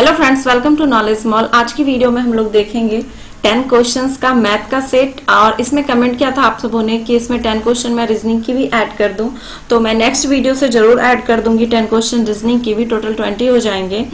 Hello friends, welcome to knowledge mall. आज की video में हम लोग देखेंगे 10 क्वेश्चंस का मैथ का सेट। और इसमें कमेंट किया था आप सबों ने कि इसमें 10 क्वेश्चन मैं रीजनिंग की भी ऐड कर दूं, तो मैं नेक्स्ट वीडियो से जरूर ऐड कर दूंगी 10 क्वेश्चन रीजनिंग की भी, टोटल 20 हो जाएंगे।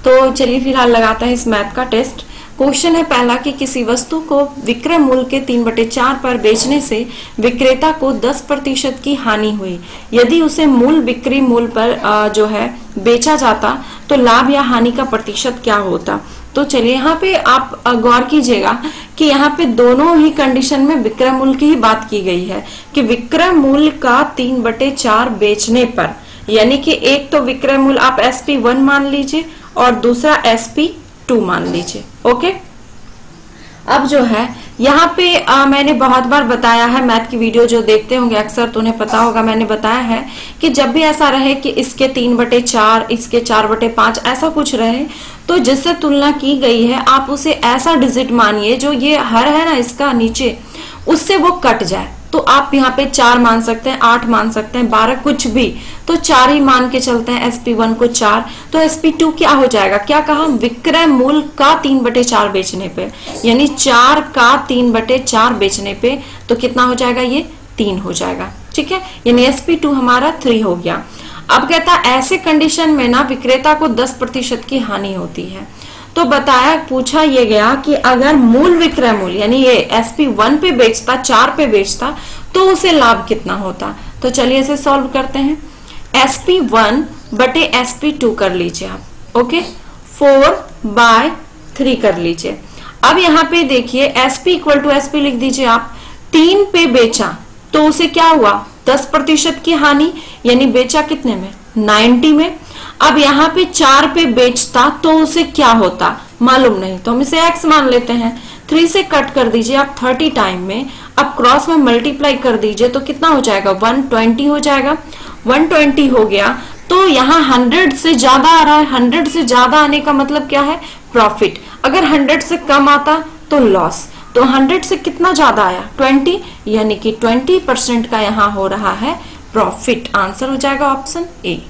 तो चलिए फिलहाल लगाते हैं इस मैथ का टेस्ट। क्वेश्चन है पहला कि किसी वस्तु को विक्रय मूल्य के 3/4 पर बेचने से विक्रेता को 10% की हानि हुई। यदि उसे मूल बिक्री मूल्य पर जो है बेचा जाता तो लाभ या हानि का प्रतिशत क्या होता। तो चलिए यहाँ पे आप गौर कीजिएगा कि यहाँ पे दोनों ही कंडीशन में विक्रय मूल्य की ही बात की गई है कि विक्रय मूल्य का 3/4 बेचने पर, यानी कि एक तो विक्रय मूल्य आप SP1 मान लीजिए और दूसरा SP2 मान लीजिए। ओके, अब जो है यहाँ पे मैंने बहुत बार बताया है, मैथ की वीडियो जो देखते होंगे अक्सर तो उन्हें पता होगा, मैंने बताया है कि जब भी ऐसा रहे कि इसके 3/4 इसके 4/5 ऐसा कुछ रहे तो जिससे तुलना की गई है आप उसे ऐसा डिजिट मानिए जो ये हर है ना इसका नीचे, उससे वो कट जाए। तो आप यहाँ पे 4 मान सकते हैं, 8 मान सकते हैं, 12, कुछ भी, तो 4 ही मान के चलते हैं। SP1 को 4, तो SP2 क्या हो जाएगा, क्या कहा, विक्रय मूल्य का 3/4 बेचने पे, यानी 4 का 3/4 बेचने पे, तो कितना हो जाएगा, ये 3 हो जाएगा। ठीक है, यानी SP2 हमारा 3 हो गया। अब कहता है ऐसे कंडीशन में ना विक्रेता को 10% की हानि होती है। तो बताया, पूछा ये गया कि अगर मूल विक्रय मूल्य यानी ये SP1 पे बेचता, 4 पे बेचता, तो उसे लाभ कितना होता। तो चलिए इसे सॉल्व करते हैं। SP1 बटे SP2 कर लीजिए आप। ओके, 4/3 कर लीजिए। अब यहाँ पे देखिए SP = SP लिख दीजिए आप। 3 पे बेचा तो उसे क्या हुआ, 10% की हानि, यानी बेचा कितने में, 90 में। अब यहाँ पे 4 पे बेचता तो उसे क्या होता मालूम नहीं, तो हम इसे x मान लेते हैं। 3 से कट कर दीजिए आप 30 टाइम में, अब क्रॉस में मल्टीप्लाई कर दीजिए तो कितना हो जाएगा, 120 हो जाएगा। 120 हो गया तो यहाँ 100 से ज्यादा आ रहा है। 100 से ज्यादा आने का मतलब क्या है, प्रॉफिट। अगर 100 से कम आता तो लॉस। तो 100 से कितना ज्यादा आया, 20, यानी कि 20% का यहाँ हो रहा है प्रॉफिट। आंसर हो जाएगा ऑप्शन ए।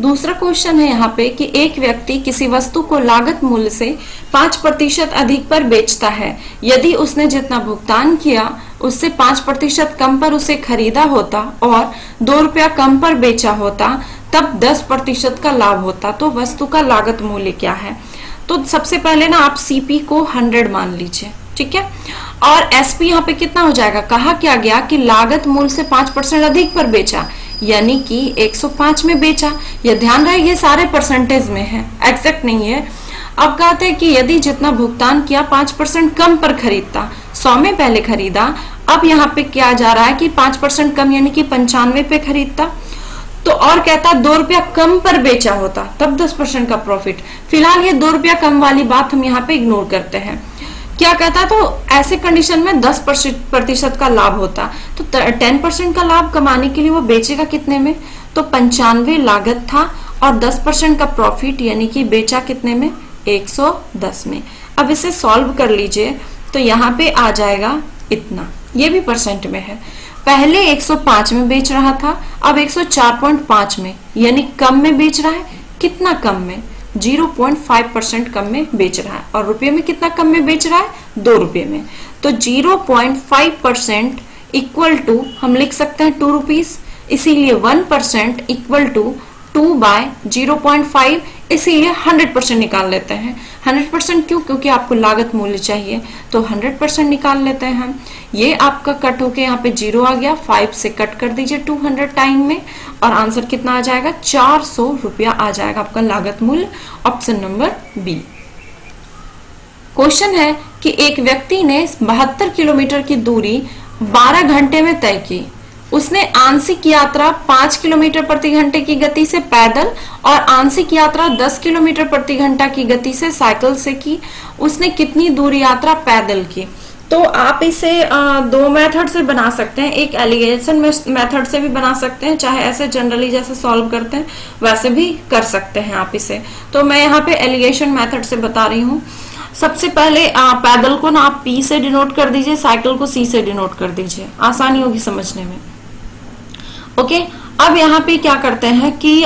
दूसरा क्वेश्चन है यहाँ पे कि एक व्यक्ति किसी वस्तु को लागत मूल्य से 5% अधिक पर बेचता है। यदि उसने जितना भुगतान किया उससे 5% कम पर उसे खरीदा होता और 2 रुपया कम पर बेचा होता तब 10% का लाभ होता। तो वस्तु का लागत मूल्य क्या है। तो सबसे पहले ना आप CP को 100 मान लीजिए, ठीक है, और SP यहाँ पे कितना हो जाएगा, कहा क्या गया कि लागत मूल्य से 5% अधिक पर बेचा, यानी कि 105 में बेचा। यह ध्यान रहे ये सारे परसेंटेज में है, एग्जैक्ट नहीं है। अब कहते हैं कि यदि जितना भुगतान किया 5% कम पर खरीदता, 100 में पहले खरीदा, अब यहाँ पे क्या जा रहा है कि 5% कम यानी कि 95 पे खरीदता, तो और कहता 2 रुपया कम पर बेचा होता तब 10% का प्रॉफिट। फिलहाल ये 2 रुपया कम वाली बात हम यहाँ पे इग्नोर करते हैं। क्या कहता, तो ऐसे कंडीशन में 10% का लाभ होता। तो 10% का लाभ कमाने के लिए वो बेचेगा कितने में, तो 95 लागत था और 10% का प्रॉफिट, यानी कि बेचा कितने में, 110 में। अब इसे सॉल्व कर लीजिए तो यहाँ पे आ जाएगा इतना, ये भी परसेंट में है। पहले 105 में बेच रहा था, अब 104.5 में, यानी कम में बेच रहा है। कितना कम में, 0.5% कम में बेच रहा है। और रुपये में कितना कम में बेच रहा है, 2 रुपये में। तो 0.5% इक्वल टू हम लिख सकते हैं 2 रुपीज, इसीलिए 1% इक्वल टू 2/0.5, इसीलिए 100% निकाल लेते हैं। 100% क्यों, क्योंकि आपको लागत मूल्य चाहिए, तो 100% निकाल लेते हैं हम। ये आपका कट होके यहाँ पे 0 आ गया, 5 से कट कर दीजिए 200 टाइम में, और आंसर कितना आ जाएगा, 400 रुपया आ जाएगा आपका लागत मूल्य। Option number B. क्वेश्चन है कि एक व्यक्ति ने 72 किलोमीटर की दूरी 12 घंटे में तय की। उसने आंशिक यात्रा 5 किलोमीटर प्रति घंटे की गति से पैदल और आंशिक यात्रा 10 किलोमीटर प्रति घंटा की गति से साइकिल से की। उसने कितनी दूरी यात्रा पैदल की। तो आप इसे 2 मेथड से बना सकते हैं। एक एलिगेशन मेथड से भी बना सकते हैं, चाहे ऐसे जनरली जैसे सॉल्व करते हैं वैसे भी कर सकते हैं आप इसे। तो मैं यहाँ पे एलिगेशन मेथड से बता रही हूँ। सबसे पहले पैदल को ना आप P से डिनोट कर दीजिए, साइकिल को C से डिनोट कर दीजिए, आसानी होगी समझने में। ओके, अब यहाँ पे क्या करते हैं कि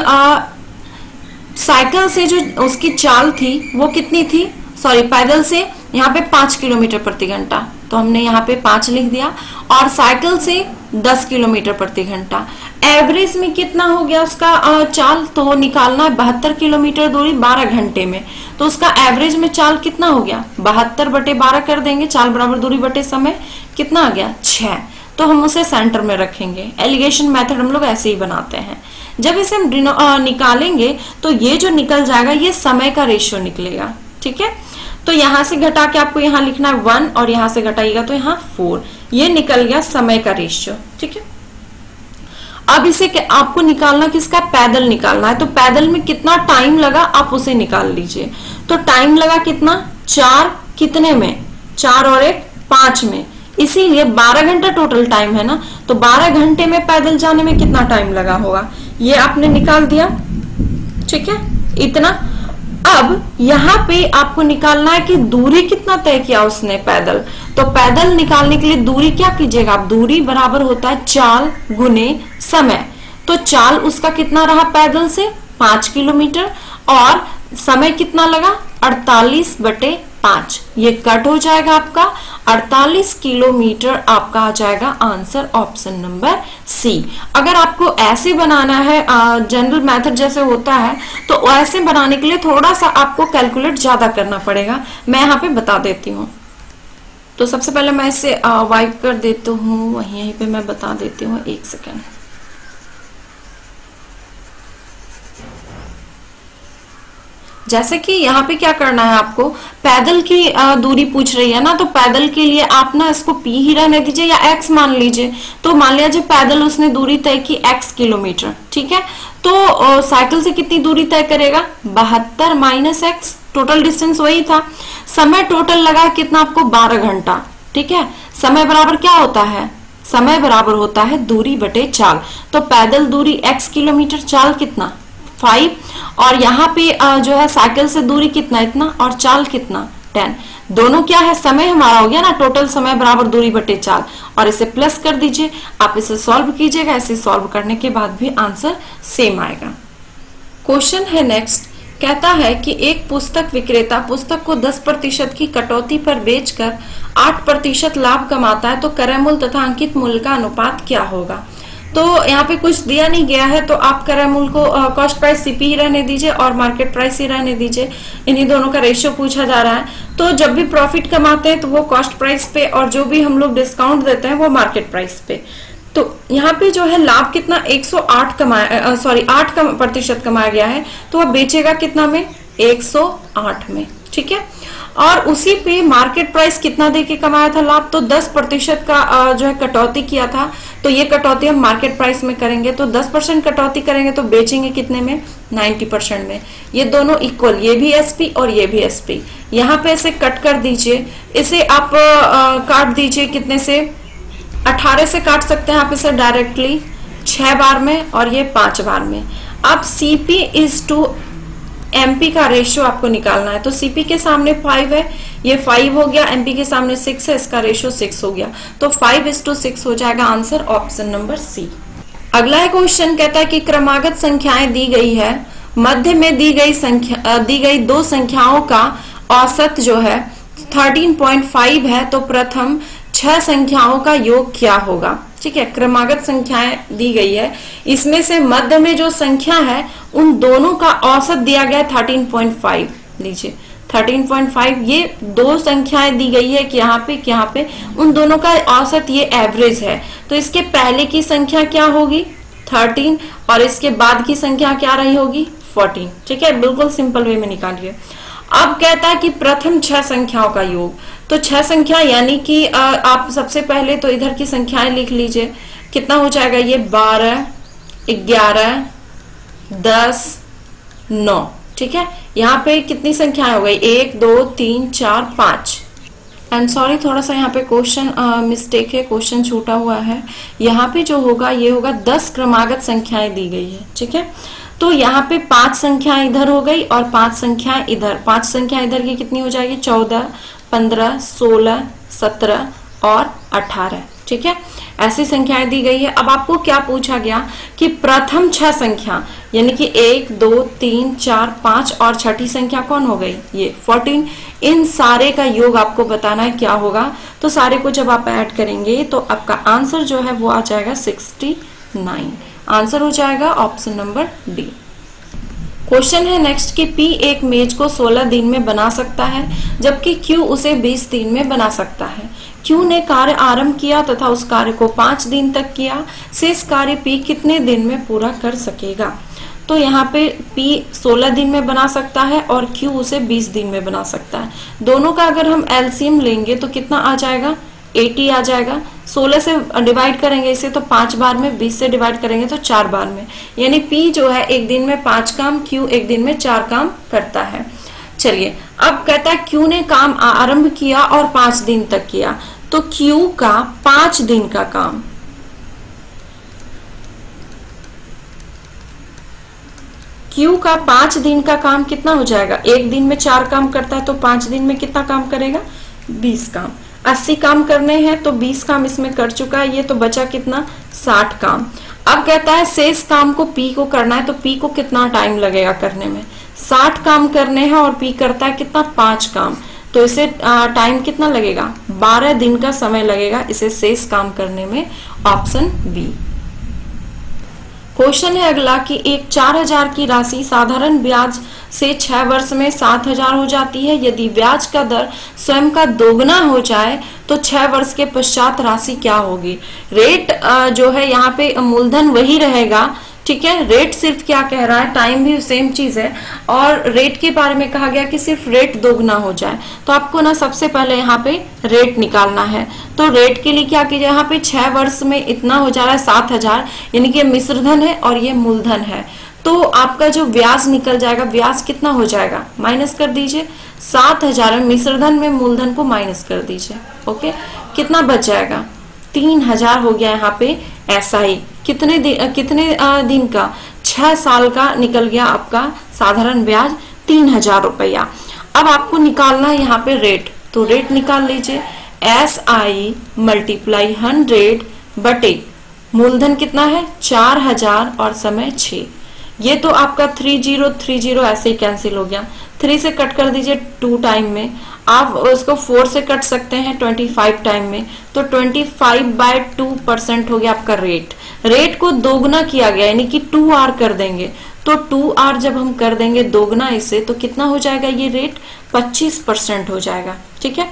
साइकिल से जो उसकी चाल थी वो कितनी थी, सॉरी पैदल से यहाँ पे 5 किलोमीटर प्रति घंटा, तो हमने यहाँ पे 5 लिख दिया, और साइकिल से 10 किलोमीटर प्रति घंटा। एवरेज में कितना हो गया उसका चाल, तो निकालना है 72 किलोमीटर दूरी 12 घंटे में, तो उसका एवरेज में चाल कितना हो गया, 72/12 कर देंगे, चाल बराबर दूरी बटे समय कितना आ गया 6, तो हम उसे सेंटर में रखेंगे। एलिगेशन मेथड हम लोग ऐसे ही बनाते हैं। जब इसे हम निकालेंगे तो ये जो निकल जाएगा ये समय का रेशियो निकलेगा, ठीक है। तो यहां से घटा के आपको यहाँ लिखना है 1 और यहां से घटाइएगा तो यहाँ 4, ये निकल गया समय का रेशियो, ठीक है। अब इसे आपको निकालना किसका, पैदल निकालना है, तो पैदल में कितना टाइम लगा आप उसे निकाल लीजिए। तो टाइम लगा कितना, 4 कितने में, 4 और 1 5 में, इसीलिए 12 घंटा टोटल टाइम है ना, तो 12 घंटे में पैदल जाने में कितना टाइम लगा होगा, ये आपने निकाल दिया, ठीक है, इतना। अब यहाँ पे आपको निकालना है कि दूरी कितना तय किया उसने पैदल, तो पैदल निकालने के लिए दूरी क्या कीजिएगा आप, दूरी बराबर होता है चाल गुने समय, तो चाल उसका कितना रहा पैदल से 5 किलोमीटर और समय कितना लगा 48/5, ये कट हो जाएगा आपका 48 किलोमीटर, आपका आ जाएगा आंसर ऑप्शन नंबर सी। अगर आपको ऐसे बनाना है जनरल मेथड जैसे होता है तो ऐसे बनाने के लिए थोड़ा सा आपको कैलकुलेट ज्यादा करना पड़ेगा, मैं यहाँ पे बता देती हूँ। तो सबसे पहले मैं इसे वाइप कर देती हूँ, वहीं पे मैं बता देती हूँ, 1 सेकेंड। जैसे कि यहाँ पे क्या करना है आपको, पैदल की दूरी पूछ रही है ना, तो पैदल के लिए आप ना इसको p ही रहने दीजिए या x मान लीजिए। तो मान लिया जो पैदल उसने दूरी तय की x किलोमीटर, ठीक है, तो साइकिल से कितनी दूरी तय करेगा 72 - x, टोटल डिस्टेंस वही था। समय टोटल लगा कितना आपको 12 घंटा, ठीक है। समय बराबर क्या होता है, समय बराबर होता है दूरी बटे चाल, तो पैदल दूरी x किलोमीटर, चाल कितना 5, और यहाँ पे जो है साइकिल से दूरी कितना इतना और चाल कितना 10, दोनों क्या है समय हमारा हो गया ना, टोटल समय बराबर दूरी बटे चाल, और इसे प्लस कर दीजिए, आप इसे सॉल्व कीजिएगा, ऐसे सॉल्व करने के बाद भी आंसर सेम आएगा। क्वेश्चन है नेक्स्ट, कहता है कि एक पुस्तक विक्रेता पुस्तक को 10% की कटौती पर बेचकर 8% लाभ कमाता है, तो क्रय मूल्य तथा अंकित मूल्य का अनुपात क्या होगा। तो यहाँ पे कुछ दिया नहीं गया है, तो आप क्रय मूल्य को कॉस्ट प्राइस सीपी ही रहने दीजिए और मार्केट प्राइस ही रहने दीजिए, इन्हीं दोनों का रेशियो पूछा जा रहा है। तो जब भी प्रॉफिट कमाते हैं तो वो कॉस्ट प्राइस पे, और जो भी हम लोग डिस्काउंट देते हैं वो मार्केट प्राइस पे। तो यहाँ पे जो है लाभ कितना 108 कमाया, सॉरी 8% कमाया गया है, तो वह बेचेगा कितना में 108 में, ठीक है। और उसी पे मार्केट प्राइस कितना देके कमाया था लाभ, तो 10% का जो है कटौती किया था, तो ये कटौती हम मार्केट प्राइस में करेंगे, तो 10% कटौती करेंगे तो बेचेंगे कितने में 90% में। ये दोनों इक्वल, ये भी एसपी और ये भी एसपी, यहाँ पे इसे कट कर दीजिए, इसे आप काट दीजिए कितने से 18 से काट सकते हैं आप इसे डायरेक्टली 6 बार में और ये 5 बार में। अब CP इज टू MP का रेशियो आपको निकालना है, तो CP के सामने 5 है, ये 5 हो गया, MP के सामने 6 है, इसका रेशियो 6 हो गया, तो 5:6 हो जाएगा आंसर ऑप्शन नंबर सी। अगला है क्वेश्चन, कहता है कि क्रमागत संख्याएं दी गई है, मध्य में दी गई 2 संख्याओं का औसत जो है 13.5 है, तो प्रथम 6 संख्याओं का योग क्या होगा। ठीक है, क्रमागत संख्याएं दी गई है, इसमें से मध्य में जो संख्या है उन दोनों का औसत दिया गया 13.5। लीजिए 13.5, ये 2 संख्याएं दी गई है कि यहाँ पे उन दोनों का औसत ये एवरेज है, तो इसके पहले की संख्या क्या होगी 13 और इसके बाद की संख्या क्या रही होगी 14। ठीक है, बिल्कुल सिंपल वे में निकालिए। अब कहता है कि प्रथम 6 संख्याओं का योग, तो 6 संख्या यानी कि आप सबसे पहले तो इधर की संख्याएं लिख लीजिए, कितना हो जाएगा ये 12, 11, 10, 9। ठीक है, यहाँ पे कितनी संख्याएं हो गई 1, 2, 3, 4, 5। एंड सॉरी, थोड़ा सा यहाँ पे क्वेश्चन मिस्टेक है, क्वेश्चन छूटा हुआ है। यहाँ पे जो होगा ये होगा 10 क्रमागत संख्याएं दी गई है। ठीक है, तो यहाँ पे 5 संख्याएं इधर हो गई और 5 संख्याएं इधर, 5 संख्याएं इधर की कितनी हो जाएगी 14, 15, 16, 17 और 18। ठीक है, ऐसी संख्याएं दी गई है। अब आपको क्या पूछा गया कि प्रथम 6 संख्या यानी कि 1, 2, 3, 4, 5 और छठी संख्या कौन हो गई, ये 14, इन सारे का योग आपको बताना है क्या होगा। तो सारे को जब आप ऐड करेंगे तो आपका आंसर जो है वो आ जाएगा 69। आंसर हो जाएगा ऑप्शन नंबर डी। क्वेश्चन है नेक्स्ट कि P एक मेज को 16 दिन में बना सकता है जबकि Q उसे 20 दिन में बना सकता है। Q ने कार्य आरंभ किया तथा उस कार्य को 5 दिन तक किया, शेष कार्य P कितने दिन में पूरा कर सकेगा। तो यहाँ पे P 16 दिन में बना सकता है और Q उसे 20 दिन में बना सकता है। दोनों का अगर हम एलसीएम लेंगे तो कितना आ जाएगा, 80 आ जाएगा। 16 से डिवाइड करेंगे इसे तो 5 बार में, 20 से डिवाइड करेंगे तो 4 बार में, यानी P जो है एक दिन में 5 काम, Q एक दिन में 4 काम करता है। चलिए अब कहता है Q ने काम आरंभ किया और 5 दिन तक किया, तो Q का 5 दिन का काम, Q का 5 दिन का काम कितना हो जाएगा, एक दिन में 4 काम करता है तो 5 दिन में कितना काम करेगा, 20 काम। 80 काम करने हैं तो 20 काम इसमें कर चुका है, ये तो बचा कितना, 60 काम। अब कहता है शेष काम को P को करना है, तो P को कितना टाइम लगेगा करने में, 60 काम करने हैं और P करता है कितना, 5 काम, तो इसे टाइम कितना लगेगा, 12 दिन का समय लगेगा इसे शेष काम करने में, ऑप्शन बी। क्वेश्चन है अगला कि एक 4000 की राशि साधारण ब्याज से 6 वर्ष में 7000 हो जाती है। यदि ब्याज का दर स्वयं का दोगुना हो जाए तो 6 वर्ष के पश्चात राशि क्या होगी। रेट जो है यहाँ पे मूलधन वही रहेगा, ठीक है, रेट सिर्फ क्या कह रहा है, टाइम भी सेम चीज है, और रेट के बारे में कहा गया कि सिर्फ रेट दोगुना हो जाए। तो आपको ना सबसे पहले यहाँ पे रेट निकालना है। तो रेट के लिए क्या कीजिए, यहाँ पे 6 वर्ष में इतना हो जा रहा है 7000, यानी कि मिश्रधन है और ये मूलधन है, तो आपका जो ब्याज निकल जाएगा, ब्याज कितना हो जाएगा, माइनस कर दीजिए, 7000 है, मिश्रधन में मूलधन को माइनस कर दीजिए। ओके, कितना बच जाएगा, 3000 हो गया यहाँ पे SI। कितने दिन का, 6 साल का निकल गया आपका साधारण ब्याज 3000 रुपया। अब आपको निकालना है यहाँ पे रेट, तो रेट निकाल लीजिए, SI मल्टीप्लाई 100 बटे मूलधन कितना है 4000 और समय 6, ये तो आपका 3030 ऐसे ही कैंसिल हो गया। 3 से कट कर दीजिए 2 टाइम में, आप उसको 4 से कट सकते हैं 25 टाइम में, तो 25/2% हो गया आपका रेट। रेट को दोगुना किया गया यानी कि 2R कर देंगे, तो 2R जब हम कर देंगे दोगुना इसे, तो कितना हो जाएगा ये रेट, 25% हो जाएगा। ठीक है,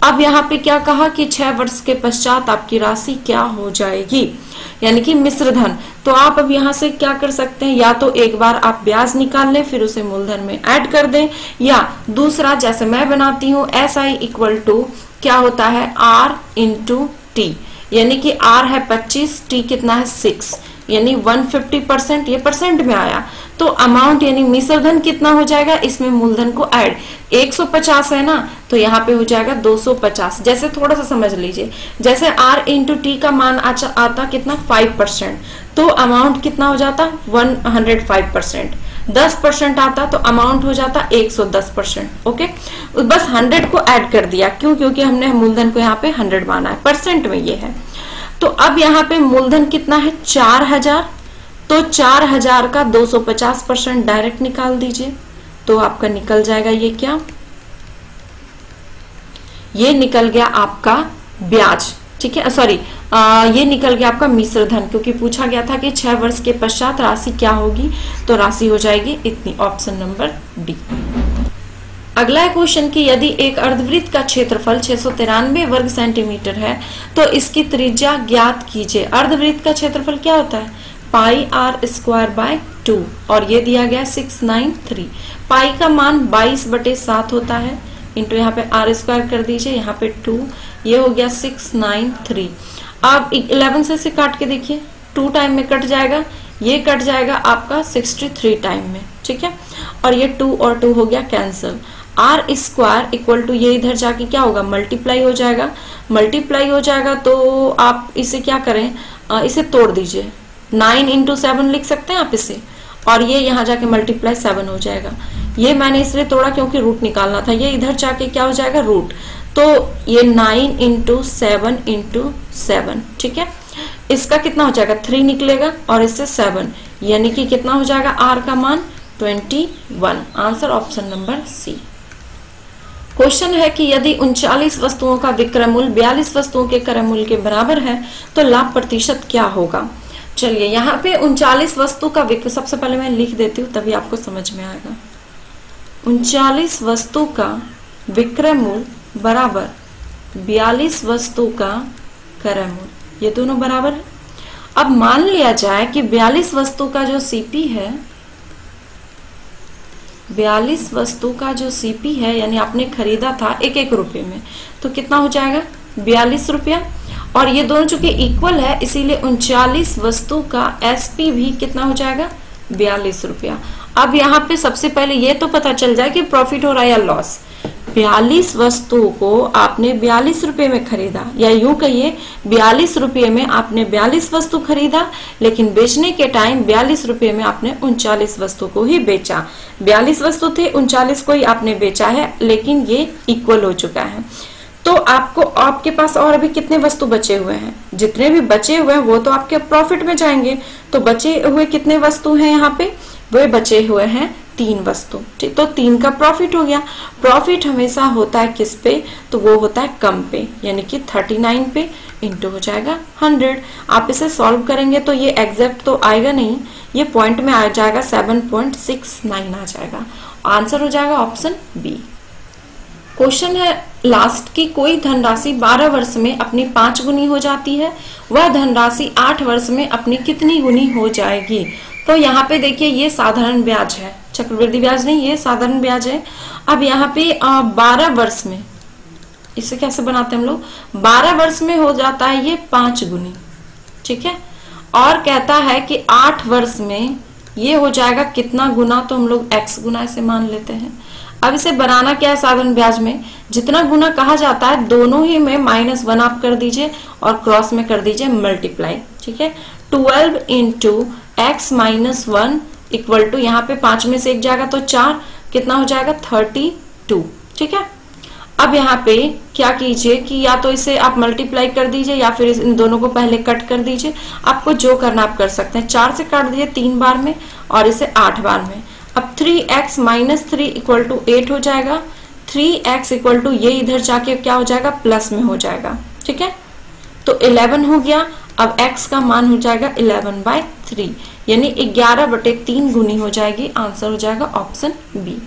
अब यहाँ पे क्या कहा कि 6 वर्ष के पश्चात आपकी राशि क्या हो जाएगी, यानी कि मिश्रधन। तो आप अब यहाँ से क्या कर सकते हैं, या तो एक बार आप ब्याज निकाल लें फिर उसे मूलधन में ऐड कर दें, या दूसरा जैसे मैं बनाती हूँ SI इक्वल टू क्या होता है R इंटू T, यानी कि R है 25, T कितना है 6, यानी 150%, ये परसेंट में आया, तो अमाउंट यानी मिश्रधन कितना हो जाएगा, इसमें मूलधन को ऐड 150 है ना, तो यहाँ पे हो जाएगा 250। जैसे थोड़ा सा समझ लीजिए, जैसे R इंटू टी का मान आता कितना 5%, तो अमाउंट कितना हो जाता 105%। 10% आता तो अमाउंट हो जाता 110%। ओके, बस 100 को ऐड कर दिया, क्यों, क्योंकि हमने मूलधन को यहाँ पे 100 माना है, परसेंट में ये है। तो अब यहाँ पे मूलधन कितना है 4000, तो 4000 का 250% डायरेक्ट निकाल दीजिए, तो आपका निकल जाएगा ये क्या, ये निकल गया आपका ब्याज। ठीक है, सॉरी, ये निकल गया आपका मिश्रधन, क्योंकि पूछा गया था कि 6 वर्ष के पश्चात राशि क्या होगी, तो राशि हो जाएगी इतनी, ऑप्शन नंबर डी। अगला है क्वेश्चन कि यदि एक अर्धवृत्त का क्षेत्रफल 693 वर्ग सेंटीमीटर है तो इसकी त्रिज्या ज्ञात कीजिए। अर्धवृत्त का क्षेत्रफल क्या होता है, पाई r²/2, और ये दिया गया 693। पाई का मान 22/7 होता है, इंटू यहाँ पे r² कर दीजिए, यहाँ पे 2, ये हो गया 693। अब 11 से इसे काट के देखिए, 2 टाइम में कट जाएगा, ये कट जाएगा आपका 63 टाइम में। ठीक है, और ये 2 और 2 हो गया कैंसिल। r² इक्वल टू ये इधर जाके क्या होगा, मल्टीप्लाई हो जाएगा, मल्टीप्लाई हो जाएगा, तो आप इसे क्या करें, इसे तोड़ दीजिए, 9 इंटू 7 लिख सकते हैं आप इसे, और ये यहाँ जाके मल्टीप्लाई 7 हो जाएगा। ये मैंने इसलिए तोड़ा क्योंकि रूट निकालना था, ये इधर जाके क्या हो जाएगा रूट, तो ये 9 इंटू 7 इंटू 7, ठीक है। इसका कितना हो जाएगा 3 निकलेगा और इससे 7, यानी कि कितना हो जाएगा आर का मान 21। Answer option number C. Question है कि यदि 39 वस्तुओं का विक्रय मूल्य 42 वस्तुओं के क्रय मूल्य के बराबर है तो लाभ प्रतिशत क्या होगा। चलिए यहाँ पे 39 वस्तु का विक्रय, सबसे पहले मैं लिख देती हूँ तभी आपको समझ में आएगा। 39 वस्तु का विक्रय मूल्य बराबर 42 वस्तु का क्रय मूल्य, ये दोनों बराबर है। अब मान लिया जाए कि 42 वस्तु का जो सीपी है, 42 वस्तु का जो सीपी है यानी आपने खरीदा था 1-1 रुपये में, तो कितना हो जाएगा 42 रुपया। और ये दोनों चूंकि इक्वल है इसीलिए 39 वस्तु का एसपी भी कितना हो जाएगा 42 रुपया। अब यहाँ पे सबसे पहले ये तो पता चल जाए कि प्रॉफिट हो रहा है या लॉस। 42 वस्तुओं को आपने 42 रुपये में खरीदा, या यूं कहिए 42 रुपये में आपने 42 वस्तु खरीदा, लेकिन बेचने के टाइम 42 रुपये में आपने 39 वस्तु को ही बेचा। 42 वस्तु थे, 39 को ही आपने बेचा है, लेकिन ये इक्वल हो चुका है। तो आपके पास और अभी कितने वस्तु बचे हुए हैं, जितने भी बचे हुए हैं वो तो आपके प्रॉफिट में जाएंगे। तो बचे हुए कितने वस्तु हैं यहाँ पे, वे बचे हुए हैं 3 वस्तु, ठीक। तो 3 का प्रॉफिट हो गया। प्रॉफिट हमेशा होता है किस पे, तो वो होता है कम पे, यानी कि 39 पे इंटू हो जाएगा 100। आप इसे सॉल्व करेंगे तो ये एग्जैक्ट तो आएगा नहीं, ये पॉइंट में आ जाएगा 7.69 आ जाएगा। आंसर हो जाएगा ऑप्शन बी। क्वेश्चन है लास्ट की कोई धनराशि 12 वर्ष में अपनी 5 गुनी हो जाती है, वह धनराशि 8 वर्ष में अपनी कितनी गुनी हो जाएगी। तो यहाँ पे देखिए ये साधारण ब्याज है, चक्रवृद्धि ब्याज नहीं, ये साधारण ब्याज है। अब यहाँ पे 12 वर्ष में इसे कैसे बनाते हैं हम लोग, 12 वर्ष में हो जाता है ये 5 गुनी, ठीक है। और कहता है कि 8 वर्ष में ये हो जाएगा कितना गुना, तो हम लोग x गुना इसे मान लेते हैं। अब इसे बनाना क्या है, साधारण ब्याज में जितना गुना कहा जाता है दोनों ही में -1 आप कर दीजिए और क्रॉस में कर दीजिए मल्टीप्लाई, ठीक है। 12 into x minus 1 equal to, यहाँ पे 5 में से 1 जाएगा तो 4, कितना हो जाएगा 32, ठीक है। अब यहाँ पे क्या कीजिए कि या तो इसे आप मल्टीप्लाई कर दीजिए या फिर इन दोनों को पहले कट कर दीजिए, आपको जो करना आप कर सकते हैं। 4 से काट दीजिए 3 बार में और इसे 8 बार में। अब 3x माइनस 3 इक्वल टू 8 हो जाएगा। 3x इक्वल टू ये इधर जाके क्या हो जाएगा प्लस में हो जाएगा, ठीक है। तो 11 हो गया। अब x का मान हो जाएगा 11/3, यानी 11/3 गुनी हो जाएगी। आंसर हो जाएगा ऑप्शन बी।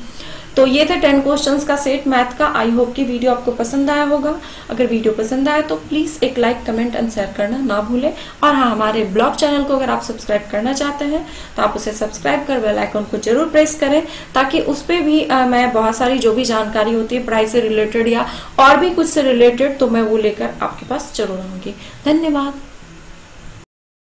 तो ये थे 10 क्वेश्चंस का सेट मैथ का। आई होप कि वीडियो आपको पसंद आया होगा। अगर वीडियो पसंद आया तो प्लीज एक लाइक, कमेंट एंड शेयर करना ना भूलें। और हाँ, हमारे ब्लॉग चैनल को अगर आप सब्सक्राइब करना चाहते हैं तो आप उसे सब्सक्राइब कर बेल आइकन को जरूर प्रेस करें, ताकि उस पर भी मैं बहुत सारी जो भी जानकारी होती है पढ़ाई से रिलेटेड या और भी कुछ से रिलेटेड, तो मैं वो लेकर आपके पास जरूर आऊंगी। धन्यवाद।